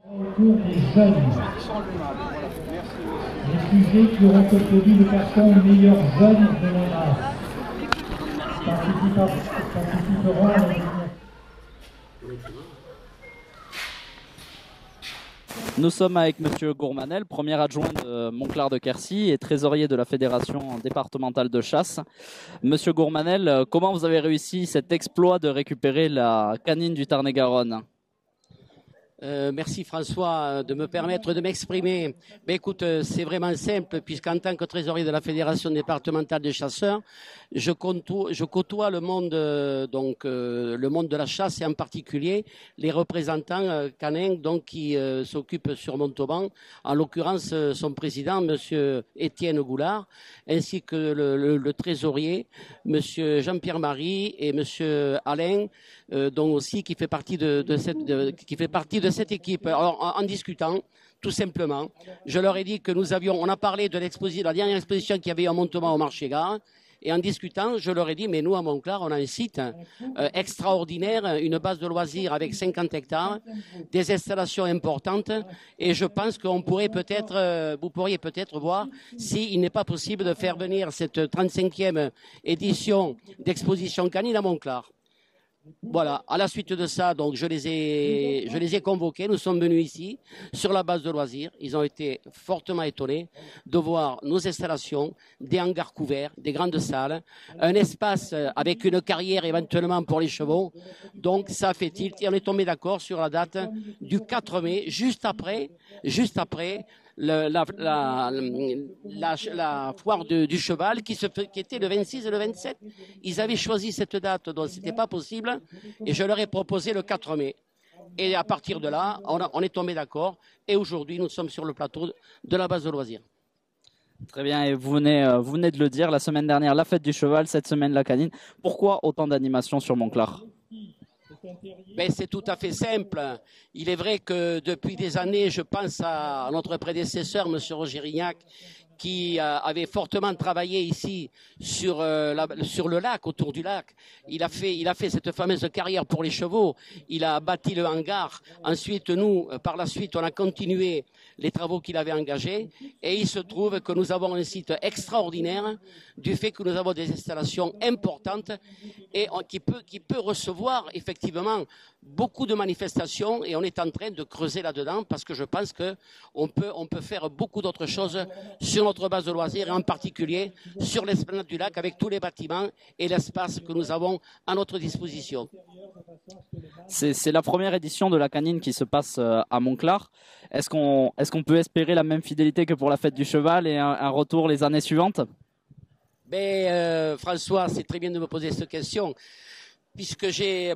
Autour des jeunes. Les sujets qui auront obtenu le carton meilleur jeune de la race participeront à la désignation. Nous sommes avec Monsieur Gourmanel, premier adjoint de Montclar de Quercy et trésorier de la Fédération départementale de chasse. Monsieur Gourmanel, comment vous avez réussi cet exploit de récupérer la canine du Tarn-et-Garonne ? Merci François de me permettre de m'exprimer. Mais écoute, c'est vraiment simple, puisqu'en tant que trésorier de la Fédération départementale des chasseurs, je côtoie le monde, le monde de la chasse et en particulier les représentants canins qui s'occupent sur Montauban, en l'occurrence son président, Monsieur Étienne Goulard, ainsi que le trésorier, Monsieur Jean-Pierre Marie et Monsieur Alain, dont aussi qui fait partie de cette équipe. Alors, en discutant, tout simplement, je leur ai dit que on a parlé de la dernière exposition qu'il y avait à Montauban au marché-gare. Et en discutant, je leur ai dit, mais nous, à Montclar, on a un site extraordinaire, une base de loisirs avec 50 hectares, des installations importantes. Et je pense qu'on pourrait vous pourriez peut-être voir s'il n'est pas possible de faire venir cette 35e édition d'exposition canine à Montclar. Voilà, à la suite de ça, donc je les ai convoqués, nous sommes venus ici sur la base de loisirs, ils ont été fortement étonnés de voir nos installations, des hangars couverts, des grandes salles, un espace avec une carrière éventuellement pour les chevaux, donc ça fait tilt et on est tombé d'accord sur la date du 4 mai, juste après la foire du cheval qui était le 26 et le 27. Ils avaient choisi cette date, donc c'était pas possible, et je leur ai proposé le 4 mai. Et à partir de là, on est tombé d'accord, et aujourd'hui nous sommes sur le plateau de la base de loisirs. Très bien, et vous venez de le dire, la semaine dernière la fête du cheval, cette semaine la canine. Pourquoi autant d'animations sur Montclar ? Ben, c'est tout à fait simple. Il est vrai que depuis des années, je pense à notre prédécesseur, M. Roger Rignac, qui avait fortement travaillé ici sur le lac, autour du lac. Il a fait cette fameuse carrière pour les chevaux. Il a bâti le hangar. Ensuite, nous, par la suite, on a continué les travaux qu'il avait engagés. Et il se trouve que nous avons un site extraordinaire du fait que nous avons des installations importantes et qui peut recevoir effectivement beaucoup de manifestations, et on est en train de creuser là-dedans parce que je pense qu'on peut faire beaucoup d'autres choses sur notre base de loisirs et en particulier sur l'esplanade du lac avec tous les bâtiments et l'espace que nous avons à notre disposition. C'est la première édition de la canine qui se passe à Montclar. Est-ce qu'on peut espérer la même fidélité que pour la fête du cheval et un retour les années suivantes ? François, c'est très bien de me poser cette question. Puisque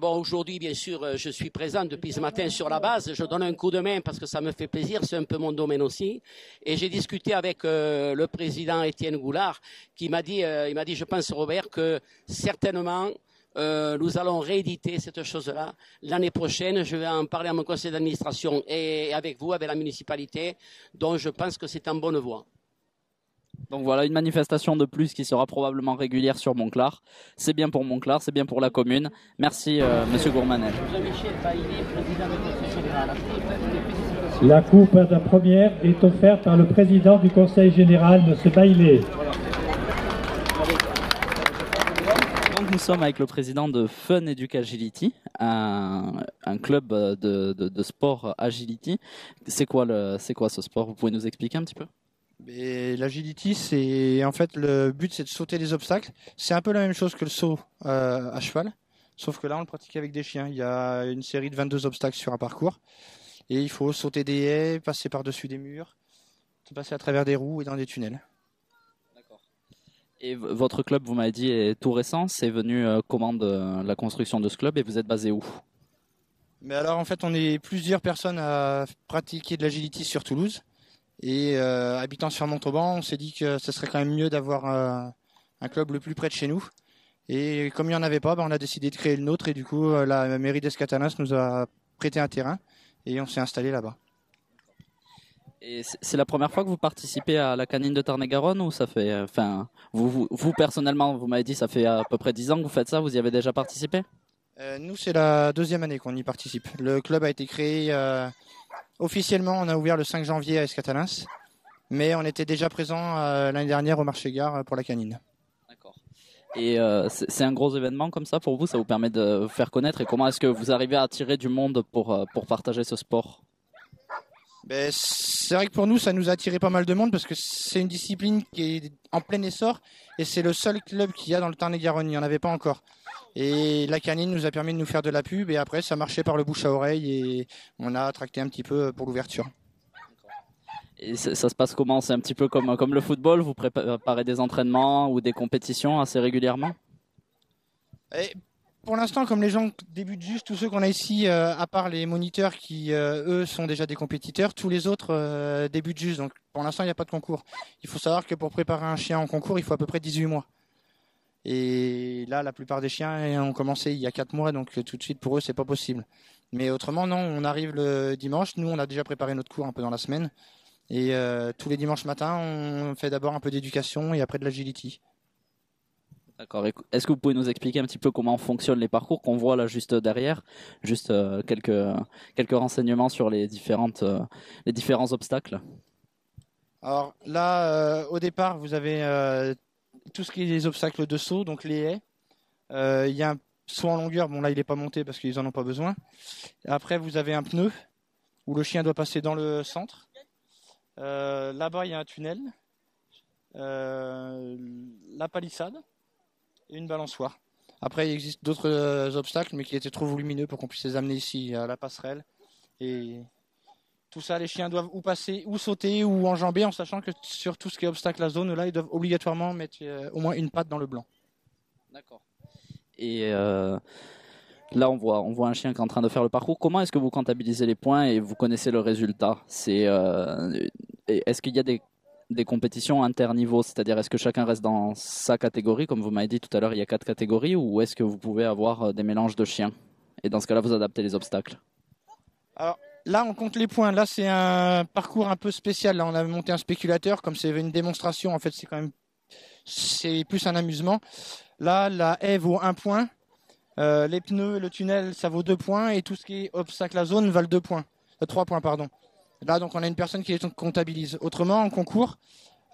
aujourd'hui, bien sûr, je suis présent depuis ce matin sur la base. Je donne un coup de main parce que ça me fait plaisir. C'est un peu mon domaine aussi. Et j'ai discuté avec le président Étienne Goulard qui m'a dit, je pense, Robert, que certainement, nous allons rééditer cette chose-là l'année prochaine. Je vais en parler à mon conseil d'administration et avec vous, avec la municipalité. Donc, je pense que c'est en bonne voie. Donc voilà, une manifestation de plus qui sera probablement régulière sur Montclar. C'est bien pour Montclar, c'est bien pour la commune. Merci Monsieur Gourmanel. La coupe de première est offerte par le président du conseil général, Monsieur Baillet. Donc nous sommes avec le président de Fun Educ Agility, un club de sport agility. C'est quoi ce sport ? Vous pouvez nous expliquer un petit peu ? L'agility, c'est en fait le but, c'est de sauter des obstacles. C'est un peu la même chose que le saut à cheval, sauf que là, on le pratique avec des chiens. Il y a une série de 22 obstacles sur un parcours et il faut sauter des haies, passer par-dessus des murs, passer à travers des roues et dans des tunnels. D'accord. Et votre club, vous m'avez dit, est tout récent. C'est venu comment de la construction de ce club et vous êtes basé où ? Mais alors, en fait, on est plusieurs personnes à pratiquer de l'agility sur Toulouse. Et habitant sur Montauban, on s'est dit que ce serait quand même mieux d'avoir un club le plus près de chez nous. Et comme il n'y en avait pas, on a décidé de créer le nôtre. Et du coup, la mairie d'Escatanas nous a prêté un terrain et on s'est installé là-bas. Et c'est la première fois que vous participez à la canine de Tarn-et-Garonne ou ça fait, vous personnellement, vous m'avez dit ça fait à peu près 10 ans que vous faites ça, vous y avez déjà participé ? Nous, c'est la deuxième année qu'on y participe. Le club a été créé Officiellement, on a ouvert le 5 janvier à Escatalins, mais on était déjà présent l'année dernière au marché-gare pour la canine. D'accord. Et c'est un gros événement comme ça pour vous, ça vous permet de vous faire connaître, et comment est-ce que vous arrivez à attirer du monde pour partager ce sport? Ben, c'est vrai que pour nous, ça nous a attiré pas mal de monde parce que c'est une discipline qui est en plein essor et c'est le seul club qu'il y a dans le Tarn-et-Garonne, il n'y en avait pas encore. Et la canine nous a permis de nous faire de la pub et après ça marchait par le bouche à oreille et on a attracté un petit peu pour l'ouverture. Et ça se passe comment? C'est un petit peu comme le football, vous préparez des entraînements ou des compétitions assez régulièrement? Et pour l'instant, comme les gens débutent juste, tous ceux qu'on a ici, à part les moniteurs qui, eux, sont déjà des compétiteurs, tous les autres débutent juste. Donc pour l'instant, il n'y a pas de concours. Il faut savoir que pour préparer un chien en concours, il faut à peu près 18 mois. Et là, la plupart des chiens ont commencé il y a 4 mois, donc tout de suite, pour eux, c'est pas possible. Mais autrement, non, on arrive le dimanche. Nous, on a déjà préparé notre cours un peu dans la semaine. Et tous les dimanches matins, on fait d'abord un peu d'éducation et après de l'agility. D'accord. Est-ce que vous pouvez nous expliquer un petit peu comment fonctionnent les parcours qu'on voit là juste derrière? Juste quelques renseignements sur les différents obstacles. Alors là, au départ, vous avez tout ce qui est les obstacles de saut, donc les haies. Il y a un saut en longueur, bon là il n'est pas monté parce qu'ils n'en ont pas besoin. Après, vous avez un pneu où le chien doit passer dans le centre. Là-bas, il y a un tunnel. La palissade. Et une balançoire. Après, il existe d'autres obstacles, mais qui étaient trop volumineux pour qu'on puisse les amener ici à la passerelle. Et tout ça, les chiens doivent ou passer, ou sauter, ou enjamber, en sachant que sur tout ce qui est obstacle à zone, là, ils doivent obligatoirement mettre au moins une patte dans le blanc. D'accord. Et là, on voit un chien qui est en train de faire le parcours. Comment est-ce que vous comptabilisez les points et vous connaissez le résultat? Est-ce qu'il y a des compétitions interniveaux, c'est-à-dire est-ce que chacun reste dans sa catégorie, comme vous m'avez dit tout à l'heure, il y a 4 catégories, ou est-ce que vous pouvez avoir des mélanges de chiens? Et dans ce cas-là, vous adaptez les obstacles. Alors là, on compte les points. Là, c'est un parcours un peu spécial. Là, on a monté un spéculateur, comme c'est une démonstration. En fait, c'est plus un amusement. Là, la haie vaut 1 point. Les pneus et le tunnel, ça vaut 2 points. Et tout ce qui est obstacle à zone valent 3 points, pardon. Là, donc, on a une personne qui les comptabilise. Autrement, en concours,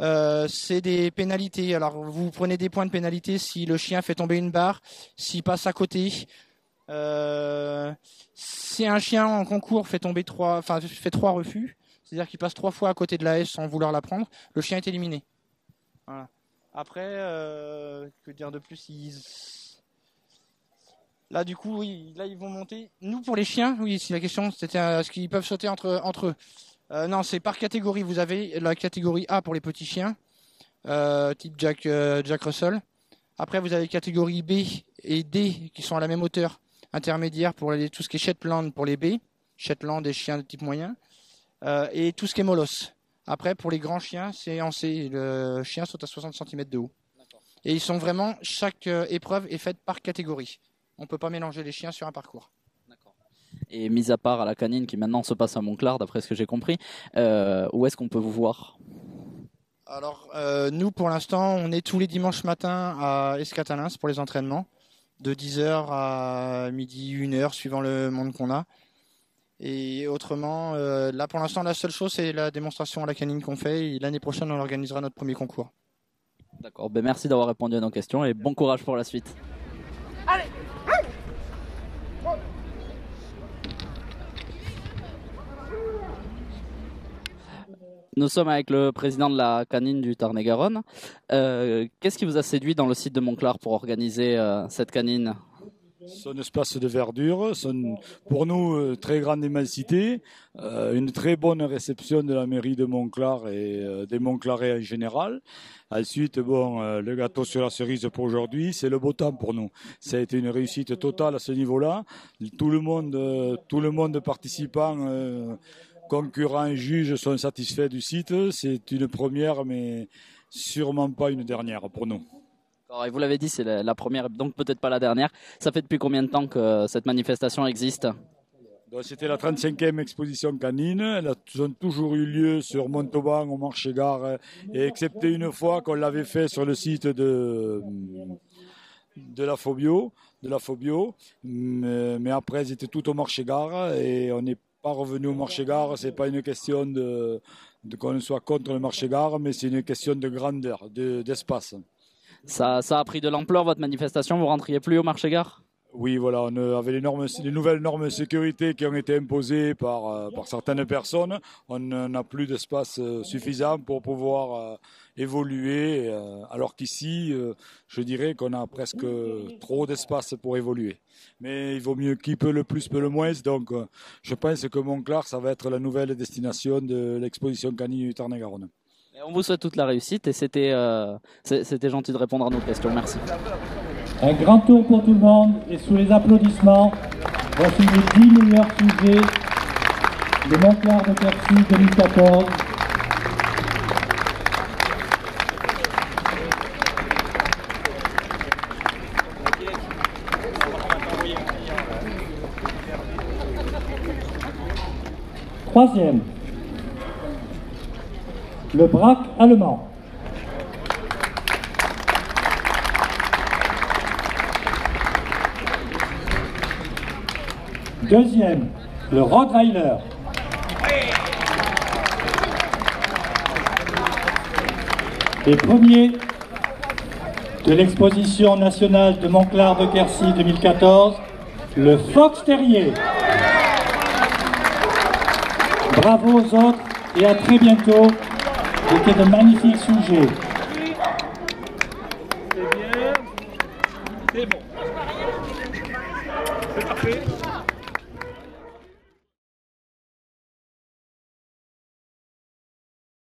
c'est des pénalités. Alors, vous prenez des points de pénalité si le chien fait tomber une barre, s'il passe à côté. Si un chien en concours fait 3 refus, c'est-à-dire qu'il passe 3 fois à côté de la haie sans vouloir la prendre, le chien est éliminé. Voilà. Après, que dire de plus? Là, du coup, oui, là, ils vont monter. Nous, pour les chiens, oui, si la question, c'était est-ce qu'ils peuvent sauter entre eux. Non, c'est par catégorie. Vous avez la catégorie A pour les petits chiens, type Jack Russell. Après, vous avez les catégories B et D qui sont à la même hauteur, intermédiaire pour tout ce qui est Shetland pour les B, Shetland et chiens de type moyen, et tout ce qui est Molosse. Après, pour les grands chiens, c'est en C. Le chien saute à 60 cm de haut. D'accord. Et ils sont vraiment, chaque épreuve est faite par catégorie. On ne peut pas mélanger les chiens sur un parcours. D'accord. Et mis à part à la canine qui maintenant se passe à Montclar, d'après ce que j'ai compris, où est-ce qu'on peut vous voir? Alors, nous, pour l'instant, on est tous les dimanches matins à Escatalins pour les entraînements, de 10h à midi, 1h, suivant le monde qu'on a. Et autrement, là, pour l'instant, la seule chose, c'est la démonstration à la canine qu'on fait. Et l'année prochaine, on organisera notre premier concours. D'accord. Ben, merci d'avoir répondu à nos questions et bon courage pour la suite. Allez! Nous sommes avec le président de la canine du Tarn-et-Garonne. Qu'est-ce qui vous a séduit dans le site de Montclar pour organiser cette canine? Son espace de verdure, pour nous, très grande immensité, une très bonne réception de la mairie de Montclar et des Montclarais en général. Ensuite, le gâteau sur la cerise pour aujourd'hui, c'est le beau temps pour nous. Ça a été une réussite totale à ce niveau-là. Tout le monde participant, concurrents, juges sont satisfaits du site. C'est une première, mais sûrement pas une dernière pour nous. Et vous l'avez dit, c'est la première, donc peut-être pas la dernière. Ça fait depuis combien de temps que cette manifestation existe? Donc, c'était la 35e exposition canine. Elles ont toujours eu lieu sur Montauban, au marché-gare, et excepté une fois qu'on l'avait fait sur le site de la Phobio. Mais après, elles étaient toutes au marché-gare et on n'est pas revenus au marché-gare. C'est pas une question de qu'on soit contre le marché-gare, mais c'est une question de grandeur, d'espace. Ça a pris de l'ampleur, votre manifestation, vous rentriez plus au marché-gare? Oui, voilà, on avait les nouvelles normes de sécurité qui ont été imposées par certaines personnes. On n'a plus d'espace suffisant pour pouvoir évoluer, alors qu'ici, je dirais qu'on a presque trop d'espace pour évoluer. Mais il vaut mieux qui peut le plus, peut le moins. Donc, je pense que Montclar, ça va être la nouvelle destination de l'exposition canine du Tarn-et-Garonne. On vous souhaite toute la réussite et c'était gentil de répondre à nos questions. Merci. Un grand tour pour tout le monde et sous les applaudissements, voici les 10 meilleurs sujets de Montclar de Quercy 2014. Troisième, le braque allemand. Deuxième, le Rottweiler. Et premier de l'exposition nationale de Montclar de Quercy 2014, le Fox Terrier. Bravo aux autres et à très bientôt. C'était de magnifiques sujets.